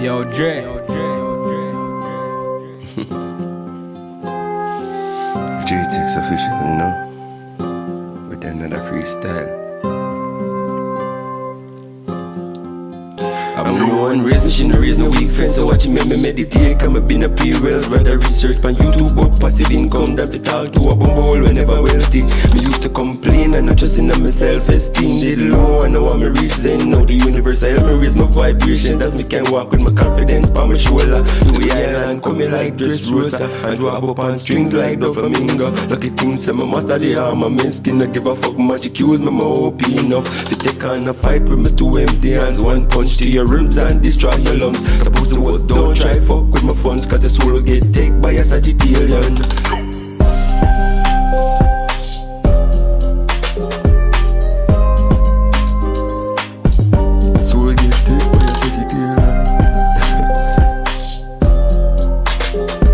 Yo, Dre. GTX official, you know, with another freestyle. I'm the one raised me, she no raise no weak friends. So watch me meditate, come been a P-well. Rather research on YouTube about passive income than to talk to a bumble whenever wealthy. Me used to complain and not just in my self-esteem. Did low and now I'm a reach zen. Now the universe help me raise my vibration. That me can walk with my confidence on my shoulder. The island coming like dress rosa and drop up on strings like the flamingo. Lucky things say my master the armor. My skin not give a fuck magic use me more OP enough to take on a fight with me two empty hands. One punch to your rims and destroy your lungs. Suppose the world don't try fuck with my funds, cause the soul will get taken by a Sagittarian. Soul get taken by a Sagittarian.